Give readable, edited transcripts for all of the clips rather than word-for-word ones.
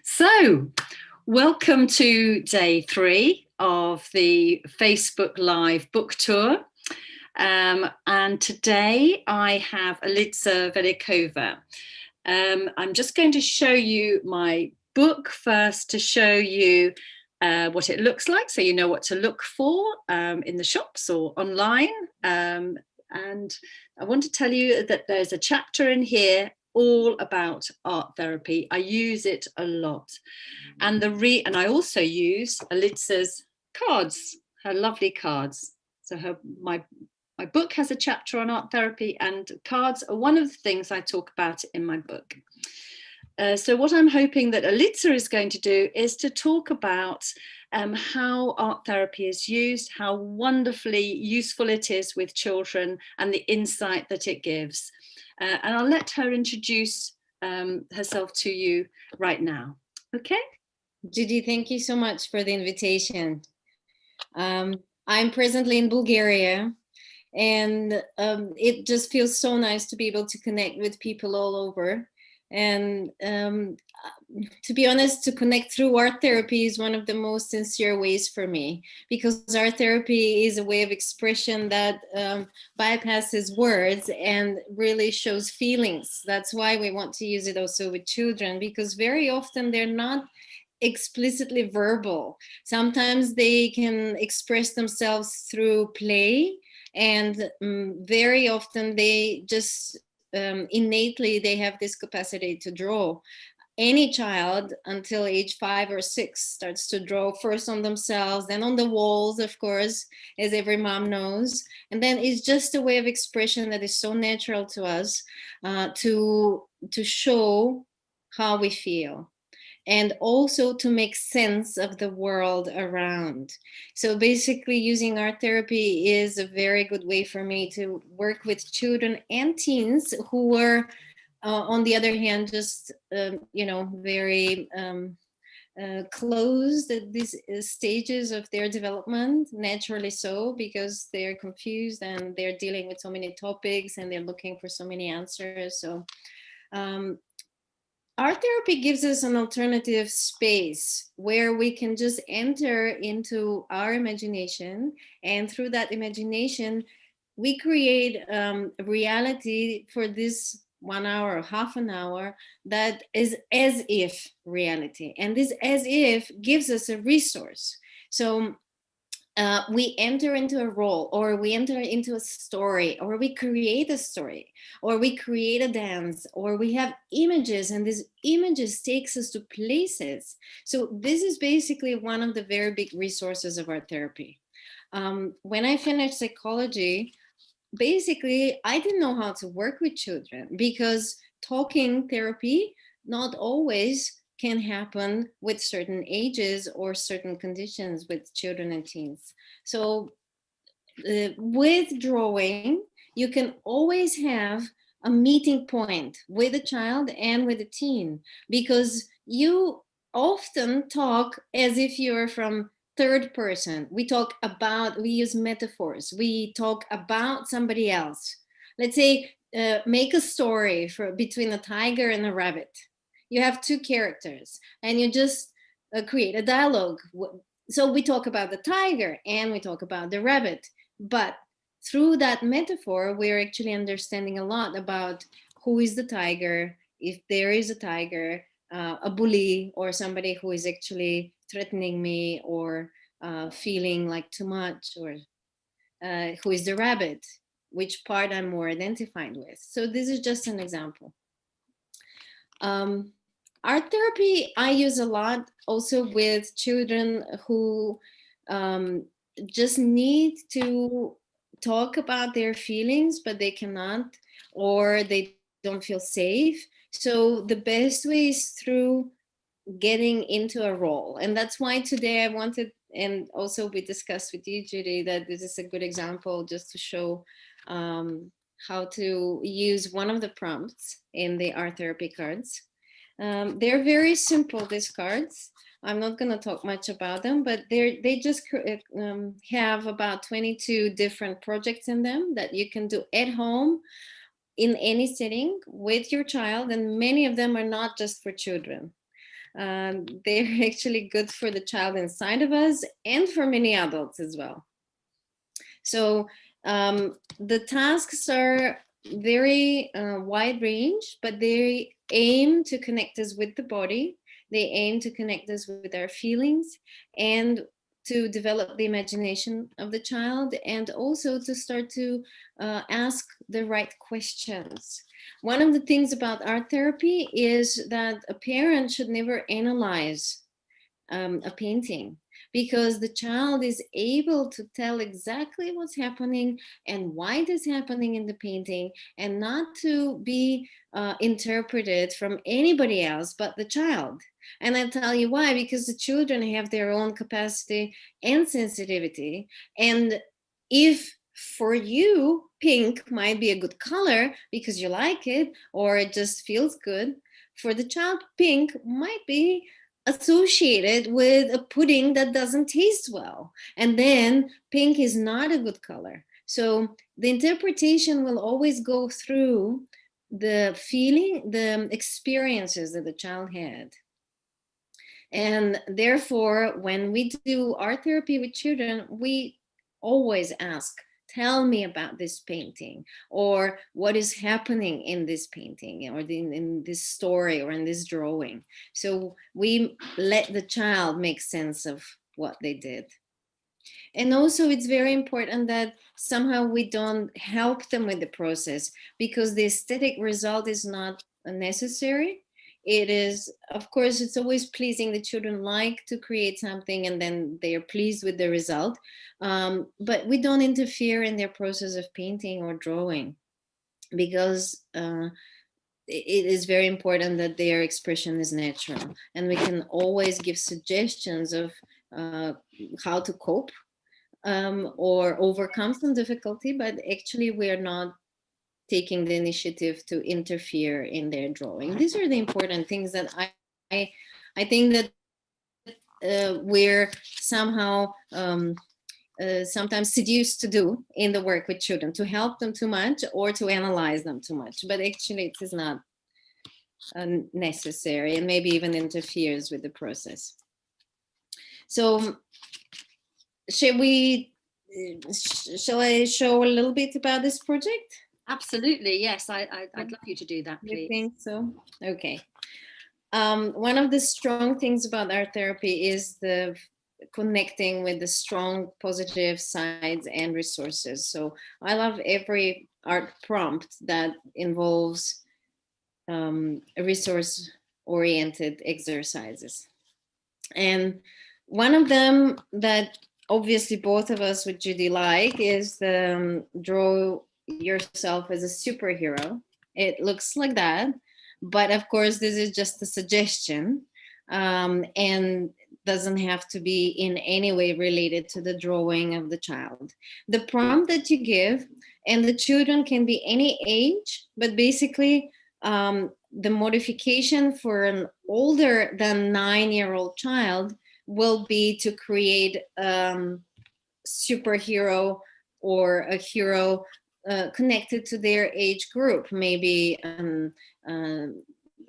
So, welcome to day 3 of the Facebook Live book tour. And today I have Elitsa Velikova. I'm just going to show you my book first to show you what it looks like, so you know what to look for in the shops or online. And I want to tell you that there's a chapter in here all about art therapy. I use it a lot. And I also use Elitsa's cards, her lovely cards. So my book has a chapter on art therapy, and cards are one of the things I talk about in my book. So what I'm hoping that Elitsa is going to do is to talk about how art therapy is used, how wonderfully useful it is with children, and the insight that it gives. And I'll let her introduce herself to you right now. Okay? Judy, thank you so much for the invitation. I'm presently in Bulgaria, and it just feels so nice to be able to connect with people all over. And to be honest, to connect through art therapy is one of the most sincere ways for me, because art therapy is a way of expression that bypasses words and really shows feelings. That's why we want to use it also with children, because very often they're not explicitly verbal. Sometimes they can express themselves through play, and very often they just innately they have this capacity to draw. Any child until age 5 or 6 starts to draw first on themselves, then on the walls, of course, as every mom knows. And then it's just a way of expression that is so natural to us, to show how we feel, and also to make sense of the world around. So basically, using art therapy is a very good way for me to work with children and teens who were, on the other hand, just, very closed at these stages of their development, naturally so, because they're confused and they're dealing with so many topics and they're looking for so many answers. So art therapy gives us an alternative space where we can just enter into our imagination, and through that imagination, we create a reality for this 1 hour or half an hour that is as if reality. And this as if gives us a resource. So we enter into a role, or we enter into a story, or we create a story, or we create a dance, or we have images, and these images takes us to places. So this is basically one of the very big resources of art therapy. When I finished psychology, basically I didn't know how to work with children, because talking therapy not always can happen with certain ages or certain conditions with children and teens. So with drawing, you can always have a meeting point with a child and with a teen, because you often talk as if you're from third person. We use metaphors. We talk about somebody else. Let's say, make a story between a tiger and a rabbit. You have 2 characters and you just create a dialogue. So we talk about the tiger and we talk about the rabbit, but through that metaphor, we're actually understanding a lot about who is the tiger, if there is a tiger, a bully, or somebody who is actually threatening me, or feeling like too much, or who is the rabbit, which part I'm more identified with. So this is just an example. Art therapy I use a lot also with children who just need to talk about their feelings, but they cannot, or they don't feel safe. So the best way is through getting into a role. And that's why today I wanted, and also we discussed with you, Judy, that this is a good example just to show how to use one of the prompts in the art therapy cards. They're very simple, these cards. I'm not going to talk much about them, but they just have about 22 different projects in them that you can do at home in any setting with your child, and many of them are not just for children. They're actually good for the child inside of us and for many adults as well. So the tasks are very wide range, but they aim to connect us with the body. They aim to connect us with our feelings and to develop the imagination of the child, and also to start to ask the right questions. One of the things about art therapy is that a parent should never analyze a painting, because the child is able to tell exactly what's happening and why it is happening in the painting, and not to be interpreted from anybody else but the child. And I tell you why: because the children have their own capacity and sensitivity. And if for you pink might be a good color because you like it or it just feels good, for the child pink might be associated with a pudding that doesn't taste well, and then pink is not a good color. So the interpretation will always go through the feeling, the experiences that the child had. And therefore, when we do art therapy with children, we always ask, tell me about this painting, or what is happening in this painting, or in this story, or in this drawing. So we let the child make sense of what they did. And also, it's very important that somehow we don't help them with the process, because the aesthetic result is not necessary. It is, of course, it's always pleasing. The children like to create something and then they are pleased with the result. But we don't interfere in their process of painting or drawing, because it is very important that their expression is natural. And we can always give suggestions of how to cope or overcome some difficulty, but actually we're not taking the initiative to interfere in their drawing. These are the important things that I think that we're somehow sometimes seduced to do in the work with children, to help them too much or to analyze them too much. But actually it is not necessary, and maybe even interferes with the process. So shall I show a little bit about this project? Absolutely, yes. I'd love you to do that, please. You think so? Okay. One of the strong things about art therapy is the connecting with the strong positive sides and resources. So I love every art prompt that involves resource-oriented exercises. And one of them that obviously both of us with Judy like is the draw yourself as a superhero. It looks like that, but of course this is just a suggestion, and doesn't have to be in any way related to the drawing of the child. The prompt that you give, and the children can be any age, but basically the modification for an older than 9-year-old child will be to create superhero or a hero connected to their age group, maybe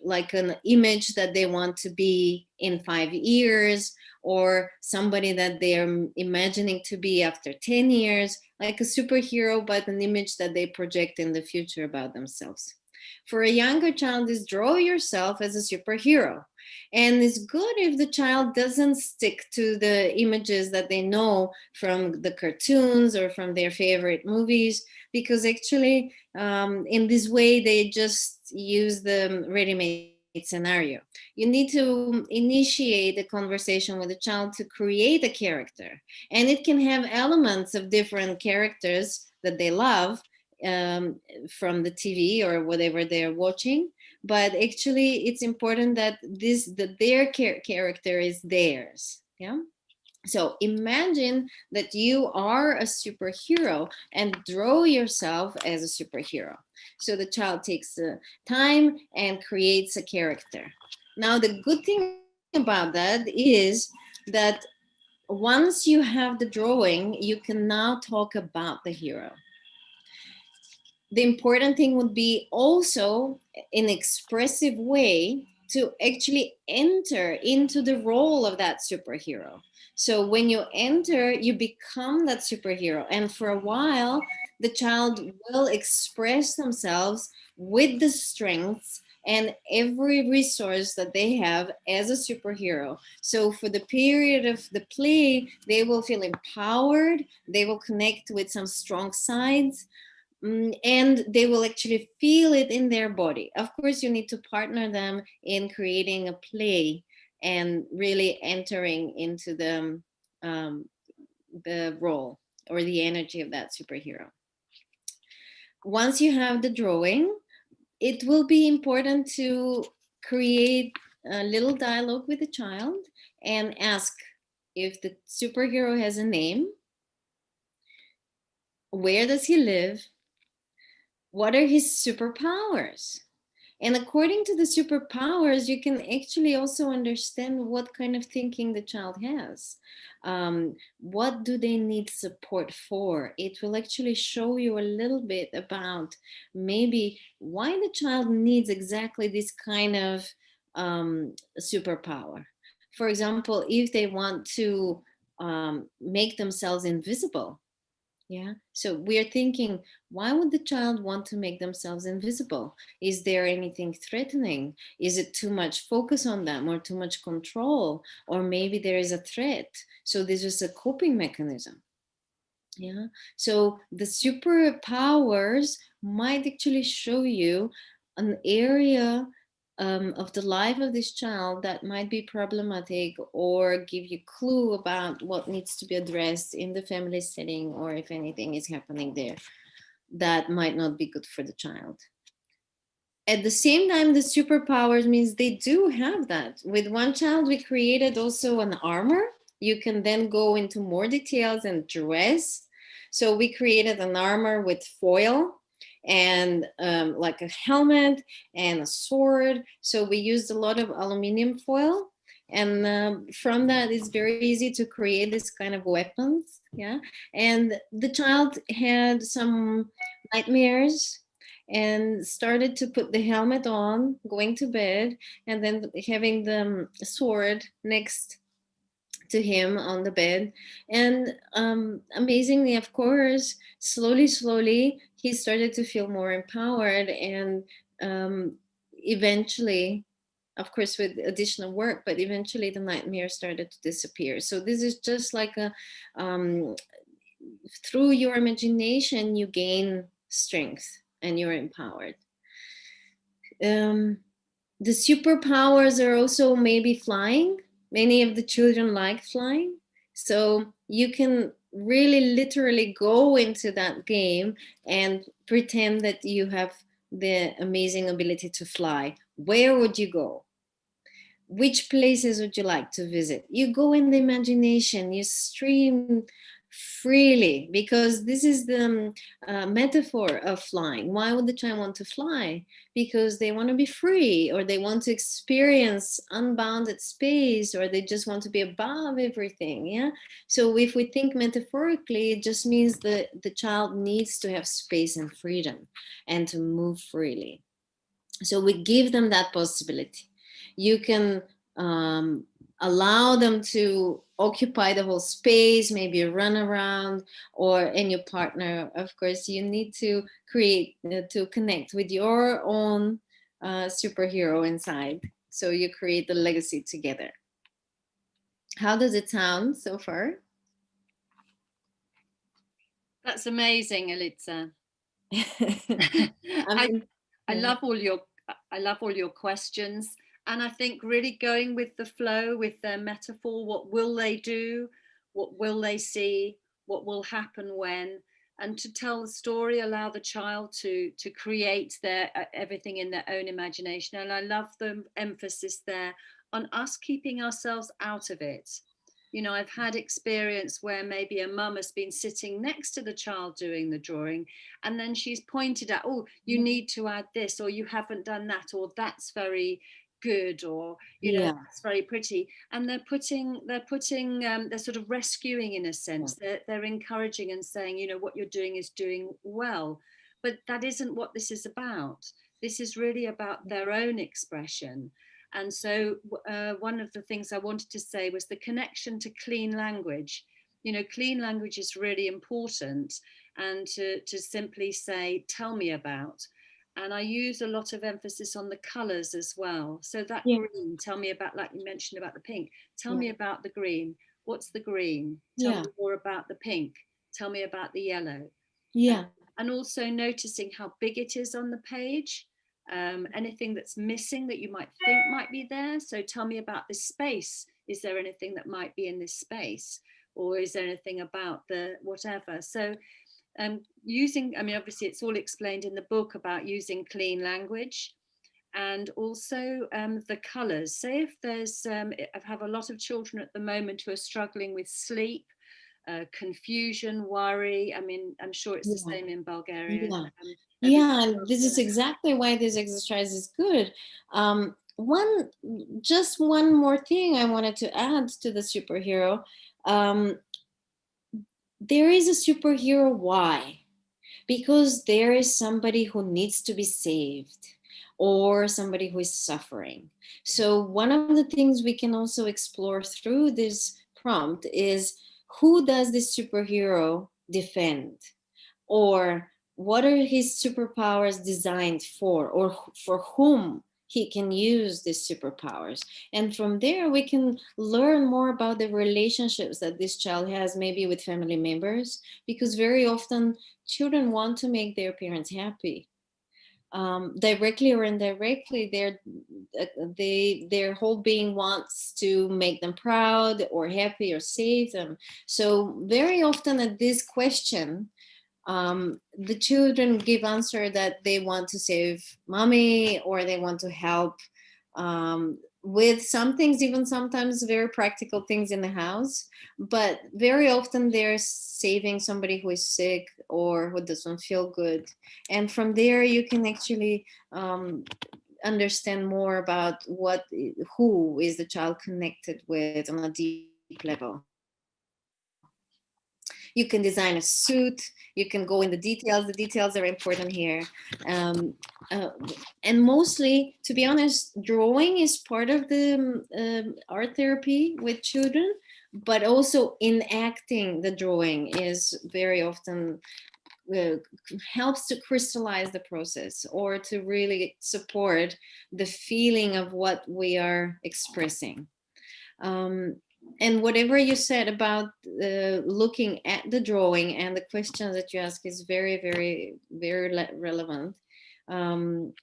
like an image that they want to be in 5 years, or somebody that they're imagining to be after 10 years, like a superhero, but an image that they project in the future about themselves. For a younger child, is draw yourself as a superhero. And it's good if the child doesn't stick to the images that they know from the cartoons or from their favorite movies, because actually in this way they just use the ready-made scenario. You need to initiate a conversation with the child to create a character, and it can have elements of different characters that they love from the TV or whatever they're watching. But actually it's important that their character is theirs. Yeah. So imagine that you are a superhero and draw yourself as a superhero. So the child takes the time and creates a character. Now, the good thing about that is that once you have the drawing, you can now talk about the hero. The important thing would be also, in an expressive way, to actually enter into the role of that superhero. So when you enter, you become that superhero. And for a while, the child will express themselves with the strengths and every resource that they have as a superhero. So for the period of the play, they will feel empowered, they will connect with some strong sides, and they will actually feel it in their body. Of course, you need to partner them in creating a play and really entering into the role or the energy of that superhero. Once you have the drawing, it will be important to create a little dialogue with the child and ask if the superhero has a name, where does he live, what are his superpowers. And according to the superpowers, you can actually also understand what kind of thinking the child has. What do they need support for? It will actually show you a little bit about maybe why the child needs exactly this kind of superpower. For example, if they want to make themselves invisible, yeah. So we are thinking, why would the child want to make themselves invisible? Is there anything threatening? Is it too much focus on them or too much control? Or maybe there is a threat. So this is a coping mechanism. Yeah. So the superpowers might actually show you an area of the life of this child that might be problematic or give you clue about what needs to be addressed in the family setting, or if anything is happening there that might not be good for the child. At the same time, the superpowers means they do have that. With one child, we created also an armor. You can then go into more details and dress. So we created an armor with foil and like a helmet and a sword. So we used a lot of aluminum foil. And from that, it's very easy to create this kind of weapons. Yeah. And the child had some nightmares and started to put the helmet on, going to bed, and then having the sword next to him on the bed. And amazingly, of course, slowly, he started to feel more empowered. And eventually, of course, with additional work, but eventually the nightmare started to disappear. So this is just like a, through your imagination, you gain strength and you're empowered. The superpowers are also maybe flying. Many of the children like flying. So you can really literally go into that game and pretend that you have the amazing ability to fly. Where would you go? Which places would you like to visit? You go in the imagination, you stream freely, because this is the metaphor of flying. Why would the child want to fly? Because they want to be free, or they want to experience unbounded space, or they just want to be above everything. Yeah. So if we think metaphorically, it just means that the child needs to have space and freedom and to move freely. So we give them that possibility. You can allow them to occupy the whole space, maybe run around, or in your partner, of course, you need to create, to connect with your own superhero inside. So you create the legacy together. How does it sound so far? That's amazing, Elitsa. I mean, I love all your questions, and I think really going with the flow, with their metaphor. What will they do? What will they see? What will happen when? And to tell the story, allow the child to create their everything in their own imagination. And I love the emphasis there on us keeping ourselves out of it. You know, I've had experience where maybe a mum has been sitting next to the child doing the drawing, and then she's pointed at, oh, you need to add this, or you haven't done that, or that's very good, or that's very pretty. And they're sort of rescuing, in a sense. They're encouraging and saying, what you're doing is doing well. But that isn't what this is about. This is really about their own expression. And so one of the things I wanted to say was the connection to clean language. You know, clean language is really important, and to simply say, tell me about. And I use a lot of emphasis on the colors as well. So that Yeah. green, tell me about, like you mentioned about the pink, tell Yeah. me about the green. What's the green? Tell Yeah. me more about the pink. Tell me about the yellow. Yeah. And also noticing how big it is on the page. Anything that's missing that you might think might be there. So tell me about this space. Is there anything that might be in this space? Or is there anything about the whatever? So using, I mean, obviously it's all explained in the book about using clean language. And also the colors. Say if there's, I have a lot of children at the moment who are struggling with sleep, confusion, worry. I mean, I'm sure it's the Yeah. same in Bulgaria. Yeah. Everybody Yeah, and this is struggles. exactly why this exercise is good. One, just one more thing I wanted to add to the superhero. Um, there is a superhero. Why? Because there is somebody who needs to be saved or somebody who is suffering. So, one of the things we can also explore through this prompt is, who does this superhero defend? Or what are his superpowers designed for, or for whom he can use these superpowers? And from there we can learn more about the relationships that this child has, maybe with family members, because very often children want to make their parents happy, directly or indirectly. Their whole being wants to make them proud or happy or save them. So very often at this question, the children give answer that they want to save mommy, or they want to help with some things, even sometimes very practical things in the house. But very often they're saving somebody who is sick or who doesn't feel good. And from there, you can actually understand more about who is the child connected with on a deep level. You can design a suit, you can go in the details are important here. um, uh, and mostly, to be honest, drawing is part of the art therapy with children, but also enacting the drawing is very often uh, helps to crystallize the process, or to really support the feeling of what we are expressing. um, and whatever you said about looking at the drawing and the questions that you ask is very, very, very relevant. um,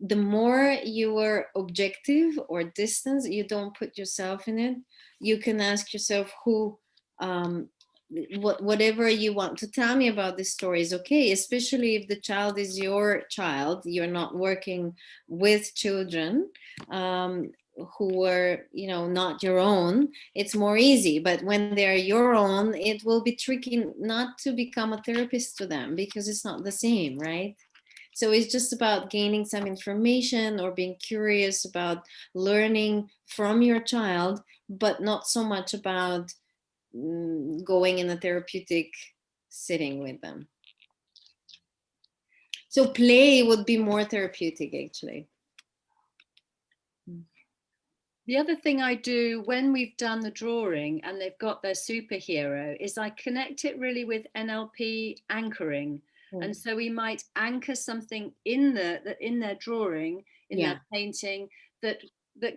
the more you are objective or distance, you don't put yourself in it, you can ask yourself who, um, whatever you want to tell me about this story is okay, especially if the child is your child, you're not working with children who were, not your own. It's more easy, but when they're your own, it will be tricky not to become a therapist to them, because it's not the same, right? So it's just about gaining some information or being curious about learning from your child, but not so much about going in a therapeutic sitting with them. So play would be more therapeutic, actually. The other thing I do when we've done the drawing and they've got their superhero is I connect it really with NLP anchoring. And so we might anchor something in their drawing, in Yeah. their painting, that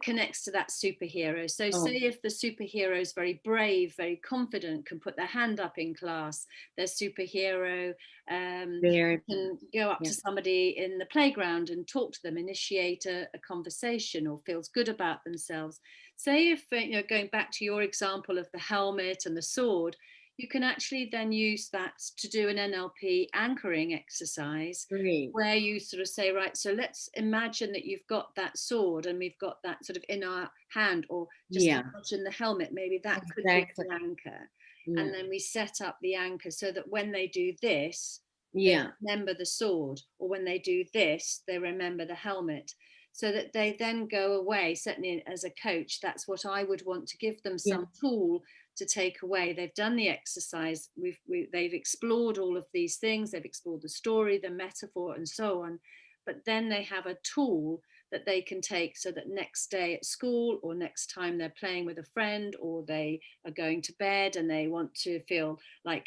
connects to that superhero. So say if the superhero is very brave, very confident, can put their hand up in class, their superhero can go up to somebody in the playground and talk to them, initiate a conversation, or feels good about themselves. Say if, going back to your example of the helmet and the sword, you can actually then use that to do an NLP anchoring exercise. Great. Where you sort of say, right, so let's imagine that you've got that sword and we've got that sort of in our hand, or just imagine the helmet, maybe that could be the anchor. And then we set up the anchor so that when they do this, they remember the sword, or when they do this, they remember the helmet, so that they then go away. Certainly as a coach, that's what I would want to give them, some tool to take away. They've done the exercise, they've explored all of these things, they've explored the story, the metaphor, and so on, but then they have a tool that they can take, so that next day at school, or next time they're playing with a friend, or they are going to bed and they want to feel like,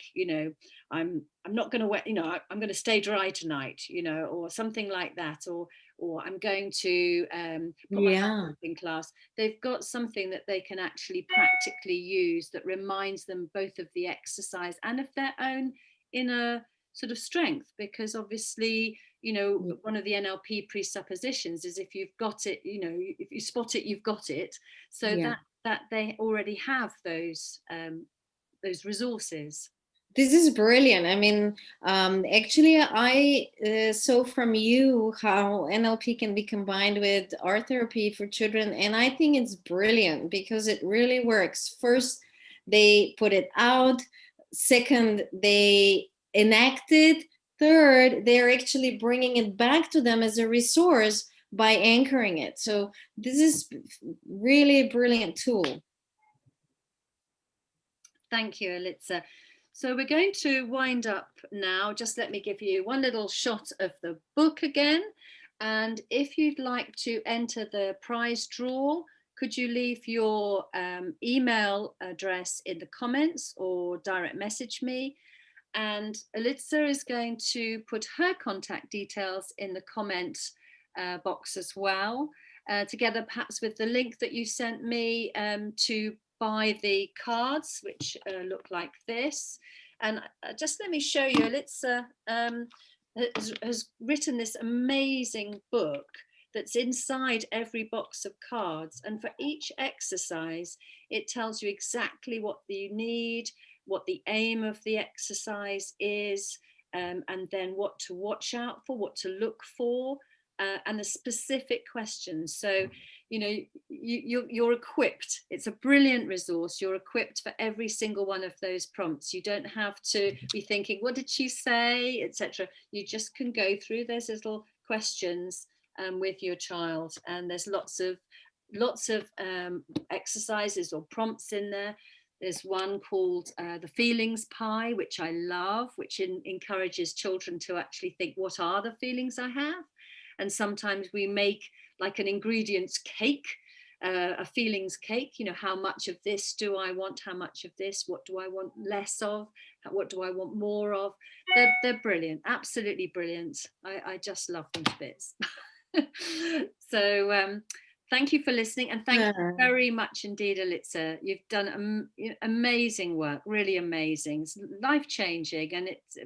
I'm not going to wear, I'm going to stay dry tonight, or something like that, or I'm going to put my laptop in class. They've got something that they can actually practically use that reminds them both of the exercise and of their own inner sort of strength, because obviously, one of the NLP presuppositions is if you've got it, if you spot it, you've got it. So that they already have those resources. This is brilliant. I mean, actually, I saw from you how NLP can be combined with art therapy for children. And I think it's brilliant because it really works. First, they put it out. Second, they enact it. Third, they're actually bringing it back to them as a resource by anchoring it. So this is really a brilliant tool. Thank you, Elitsa. So we're going to wind up now. Just let me give you one little shot of the book again. And if you'd like to enter the prize draw, could you leave your email address in the comments or direct message me? And Elitsa is going to put her contact details in the comment box as well, together perhaps with the link that you sent me to buy the cards, which look like this. And just let me show you, Elitsa has written this amazing book that's inside every box of cards. And for each exercise, it tells you exactly what you need, what the aim of the exercise is, and then what to watch out for, what to look for, and the specific questions. So, you're equipped. It's a brilliant resource. You're equipped for every single one of those prompts. You don't have to be thinking, what did she say, etc. You just can go through those little questions with your child, and there's lots of exercises or prompts in there. There's one called the feelings pie, which I love, which encourages children to actually think, what are the feelings I have? And sometimes we make like an ingredients cake, a feelings cake. How much of this do I want? How much of this? What do I want less of? What do I want more of? They're brilliant, absolutely brilliant. I just love them to bits. So thank you for listening, and thank you very much indeed, Elitsa. You've done amazing work, really amazing. It's life-changing, and it's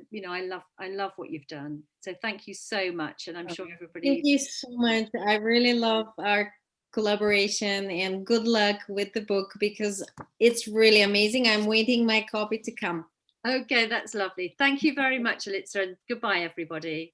I love what you've done. So thank you so much, and I'm sure everybody. Thank you so much. I really love our collaboration, and good luck with the book because it's really amazing. I'm waiting my copy to come. Okay, that's lovely. Thank you very much, Elitsa, and goodbye, everybody.